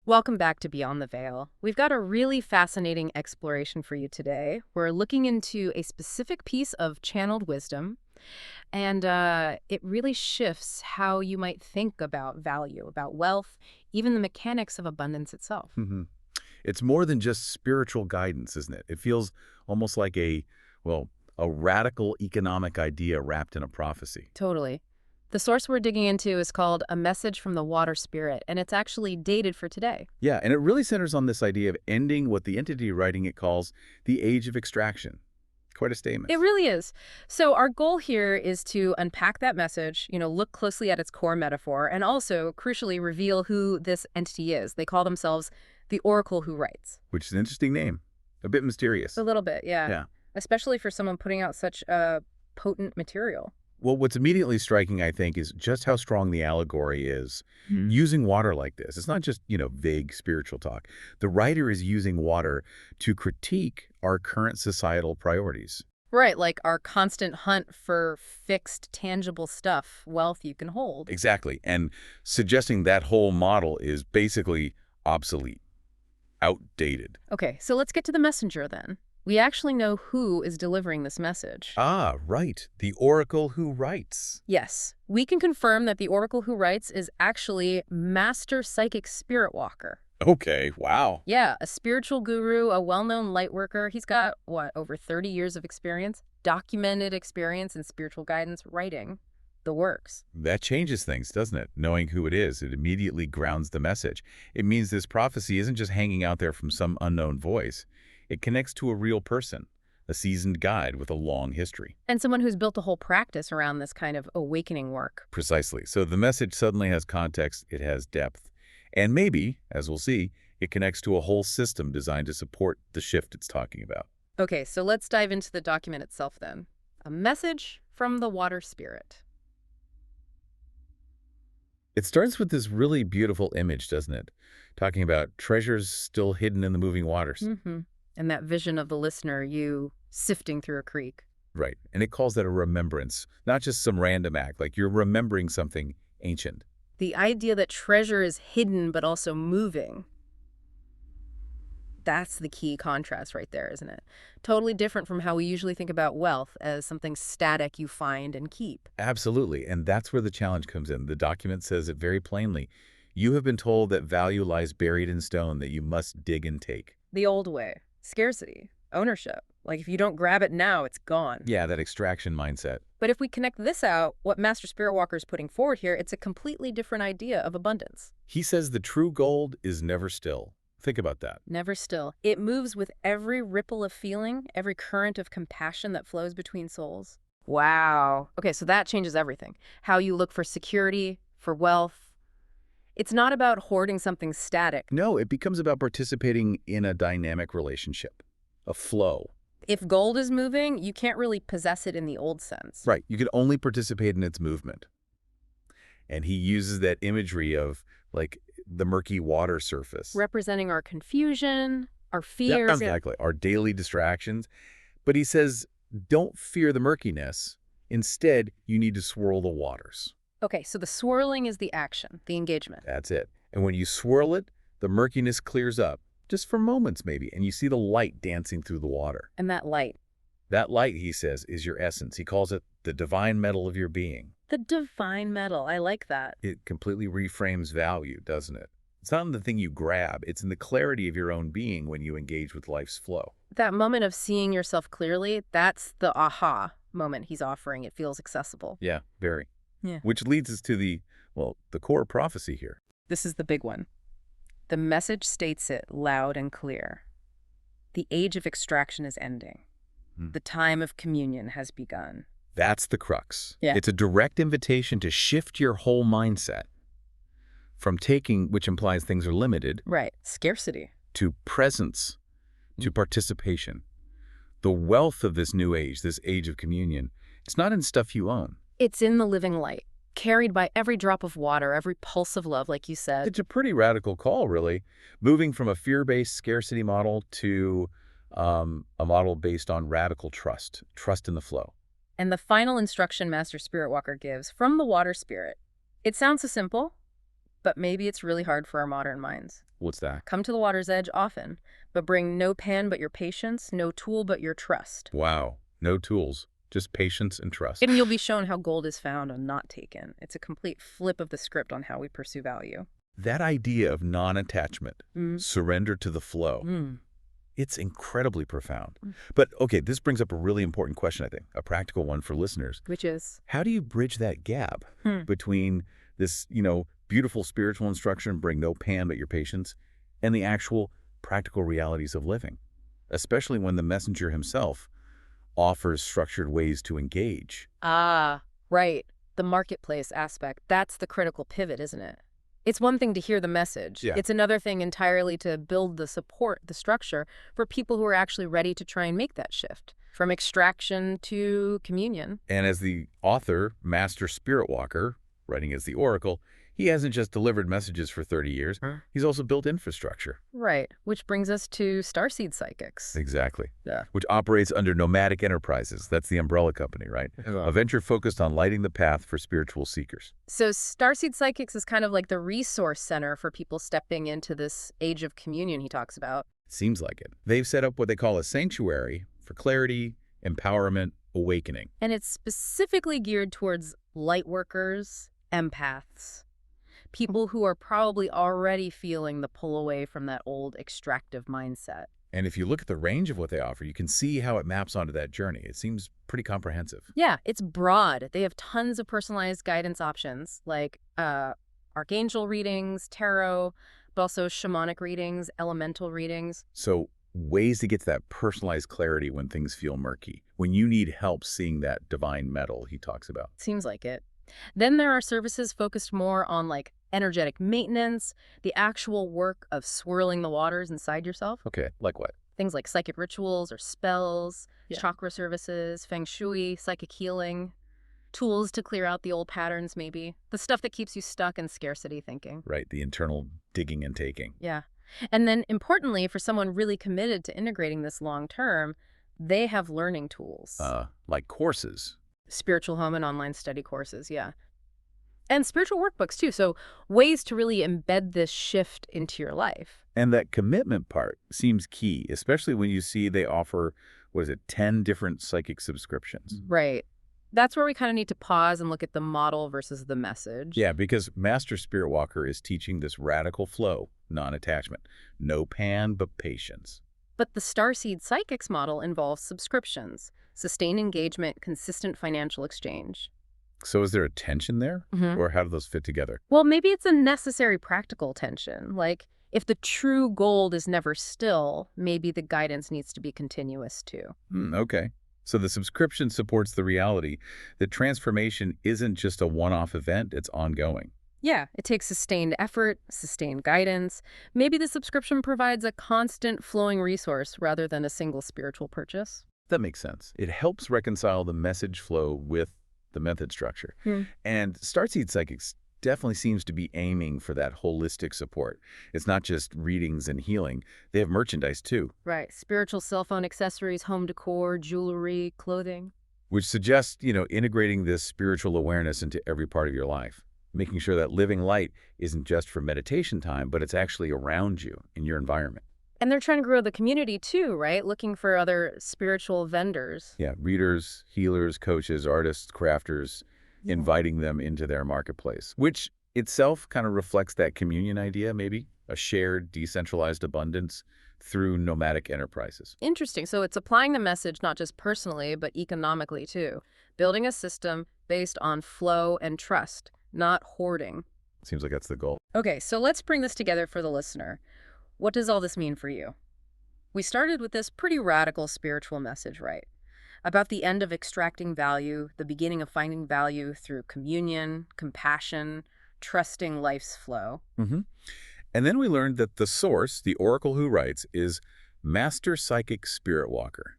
Welcome back to Beyond the Veil. We've got a really fascinating exploration for you today. We're looking into a specific piece of channeled wisdom, and it really shifts how you might think about value, about wealth, even the mechanics of abundance itself. hmm It's more than just spiritual guidance, isn't it? It feels almost like well, a radical economic idea wrapped in a prophecy. Totally. The source we're digging into is called A Message from the Water Spirit, and it's actually dated for today. Yeah, and it really centers on this idea of ending what the entity writing it calls the age of extraction. Quite a statement. It really is. So our goal here is to unpack that message, look closely at its core metaphor, and also, crucially, reveal who this entity is. They call themselves the Oracle Who Writes. Which is an interesting name. A bit mysterious. A little bit, yeah. Yeah. Especially for someone putting out such potent material. Well, what's immediately striking, I think, is just how strong the allegory is. Using water like this. It's not just, vague spiritual talk. The writer is using water to critique our current societal priorities. Right, like our constant hunt for fixed, tangible stuff, wealth you can hold. Exactly. And suggesting that whole model is basically obsolete, outdated. Okay, so let's get to the messenger then. We actually know who is delivering this message. Ah, right. The oracle who writes. Yes, we can confirm that the Oracle Who Writes is actually Master Psychic Spirit Walker. Okay, wow. Yeah, a spiritual guru, a well-known light worker. He's got, over 30 years of experience, documented experience in spiritual guidance, writing the works. That changes things, doesn't it? Knowing who it is, it immediately grounds the message. It means this prophecy isn't just hanging out there from some unknown voice. It connects to a real person, a seasoned guide with a long history. And someone who's built a whole practice around this kind of awakening work. Precisely. So the message suddenly has context, it has depth. And maybe, as we'll see, it connects to a whole system designed to support the shift it's talking about. Okay, so let's dive into the document itself then. A message from the Water Spirit. It starts with this really beautiful image, doesn't it? Talking about treasures still hidden in the moving waters. Mm-hmm. And that vision of the listener, you sifting through a creek. Right. And it calls that a remembrance, not just some random act, like you're remembering something ancient. The idea that treasure is hidden but also moving. That's the key contrast right there, isn't it? Totally different from how we usually think about wealth as something static you find and keep. Absolutely. And that's where the challenge comes in. The document says it very plainly. You have been told that value lies buried in stone that you must dig and take. The old way. Scarcity. Ownership. Like if you don't grab it now, it's gone. Yeah, that extraction mindset. But if we connect this out, what Master Spirit Walker is putting forward here, it's a completely different idea of abundance. He says the true gold is never still. Think about that. Never still. It moves with every ripple of feeling, every current of compassion that flows between souls. Wow. Okay, so that changes everything. How you look for security, for wealth. It's not about hoarding something static. No, it becomes about participating in a dynamic relationship, a flow. If gold is moving, you can't really possess it in the old sense. Right. You can only participate in its movement. And he uses that imagery of, like, the murky water surface. Representing our confusion, our Yeah, fears. exactly. Our daily distractions. But he says, don't fear the murkiness. Instead, you need to swirl the waters. Okay, so the swirling is the action, the engagement. That's it. And when you swirl it, the murkiness clears up, just for moments maybe, and you see the light dancing through the water. And that light. That light, he says, is your essence. He calls it the divine metal of your being. The divine metal. I like that. It completely reframes value, doesn't it? It's not in the thing you grab. It's in the clarity of your own being when you engage with life's flow. That moment of seeing yourself clearly, that's the aha moment he's offering. It feels accessible. Yeah, very. Yeah. Which leads us to the core prophecy here. This is the big one. The message states it loud and clear. The age of extraction is ending. The time of communion has begun. That's the crux. Yeah. It's a direct invitation to shift your whole mindset from taking, which implies things are limited, Right. Scarcity. to presence, to participation. The wealth of this new age, this age of communion, it's not in stuff you own. It's in the living light, carried by every drop of water, every pulse of love, like you said. It's a pretty radical call, really, moving from a fear-based scarcity model to a model based on radical trust in the flow. And the final instruction Master Spirit Walker gives from the Water Spirit. It sounds so simple, but maybe it's really hard for our modern minds. What's that? Come to the water's edge often, but bring no pan but your patience, no tool but your trust. Wow. No tools, just patience and trust. And you'll be shown how gold is found and not taken. It's a complete flip of the script on how we pursue value. That idea of non-attachment, Mm. surrender to the flow, Mm. it's incredibly profound. Mm. But, okay, this brings up a really important question, I think, a practical one for listeners. Which is? How do you bridge that gap between this, beautiful spiritual instruction, bring no pan but your patience, and the actual practical realities of living, especially when the messenger himself offers structured ways to engage? Ah, right. The marketplace aspect. That's the critical pivot, isn't it? It's one thing to hear the message. Yeah. It's another thing entirely to build the support, the structure, for people who are actually ready to try and make that shift from extraction to communion. And as the author, Master Spirit Walker, writing as the Oracle, he hasn't just delivered messages for 30 years. He's also built infrastructure. Right, which brings us to Starseed Psychics. Exactly. Yeah. Which operates under Nomadic Enterprises. That's the umbrella company, right? A venture focused on lighting the path for spiritual seekers. So Starseed Psychics is kind of like the resource center for people stepping into this age of communion he talks about. Seems like it. They've set up what they call a sanctuary for clarity, empowerment, awakening. And it's specifically geared towards light workers, empaths, people who are probably already feeling the pull away from that old extractive mindset. And if you look at the range of what they offer, you can see how it maps onto that journey. It seems pretty comprehensive. Yeah, it's broad. They have tons of personalized guidance options like archangel readings, tarot, but also shamanic readings, elemental readings. So ways to get to that personalized clarity when things feel murky, when you need help seeing that divine metal he talks about. Seems like it. Then there are services focused more on like energetic maintenance, the actual work of swirling the waters inside yourself. Okay, like what? Things like psychic rituals or spells, Yeah. chakra services, feng shui, psychic healing, tools to clear out the old patterns maybe. The stuff that keeps you stuck in scarcity thinking. Right, the internal digging and taking. Yeah. And then importantly, for someone really committed to integrating this long term, they have learning tools. Like courses. Spiritual home and online study courses, yeah. And spiritual workbooks too, so ways to really embed this shift into your life. And that commitment part seems key, especially when you see they offer, 10 different psychic subscriptions. Right. That's where we kind of need to pause and look at the model versus the message. Yeah, because Master Spirit Walker is teaching this radical flow, non-attachment. No pan, but patience. But the Starseed Psychics model involves subscriptions, sustained engagement, consistent financial exchange. So is there a tension there? Or how do those fit together? Well, maybe it's a necessary practical tension. Like, if the true gold is never still, maybe the guidance needs to be continuous too. Okay. So the subscription supports the reality that transformation isn't just a one-off event, it's ongoing. Yeah, it takes sustained effort, sustained guidance. Maybe the subscription provides a constant flowing resource rather than a single spiritual purchase. That makes sense. It helps reconcile the message flow with the method structure. And Starseed Psychics definitely seems to be aiming for that holistic support. It's not just readings and healing. They have merchandise too. Right. Spiritual cell phone accessories, home decor, jewelry, clothing. Which suggests, integrating this spiritual awareness into every part of your life. Making sure that living light isn't just for meditation time, but it's actually around you in your environment. And they're trying to grow the community too, right? Looking for other spiritual vendors. Yeah, readers, healers, coaches, artists, crafters, inviting them into their marketplace, which itself kind of reflects that communion idea, maybe, a shared, decentralized abundance through nomadic enterprises. Interesting. So it's applying the message not just personally, but economically too. Building a system based on flow and trust, not hoarding. Seems like that's the goal. Okay, so let's bring this together for the listener. What does all this mean for you? We started with this pretty radical spiritual message, right? About the end of extracting value, the beginning of finding value through communion, compassion, trusting life's flow. And then we learned that the source, the oracle who writes, is Master Psychic Spirit Walker.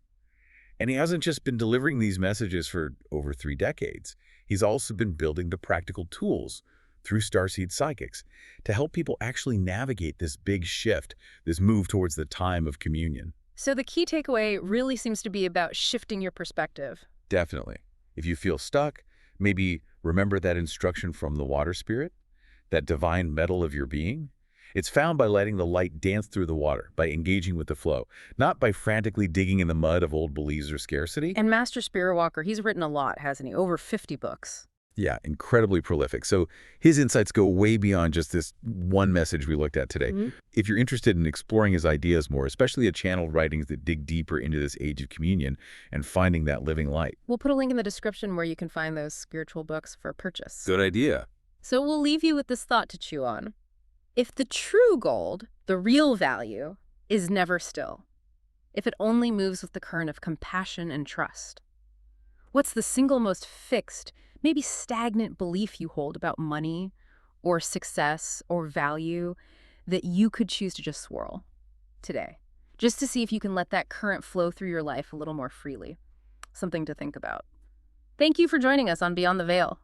And he hasn't just been delivering these messages for over 3 decades. He's also been building the practical tools through Starseed Psychics to help people actually navigate this big shift, this move towards the time of communion. So the key takeaway really seems to be about shifting your perspective. Definitely. If you feel stuck, maybe remember that instruction from the water spirit, that divine metal of your being, It's found by letting the light dance through the water, by engaging with the flow, not by frantically digging in the mud of old beliefs or scarcity. And Master Spirit Walker, he's written a lot, hasn't he? Over 50 books. Yeah, incredibly prolific. So his insights go way beyond just this one message we looked at today. If you're interested in exploring his ideas more, especially the channeled writings that dig deeper into this age of communion and finding that living light. We'll put a link in the description where you can find those spiritual books for purchase. Good idea. So we'll leave you with this thought to chew on. If the true gold, the real value, is never still, if it only moves with the current of compassion and trust, what's the single most fixed, maybe stagnant belief you hold about money or success or value that you could choose to just swirl today, just to see if you can let that current flow through your life a little more freely? Something to think about. Thank you for joining us on Beyond the Veil.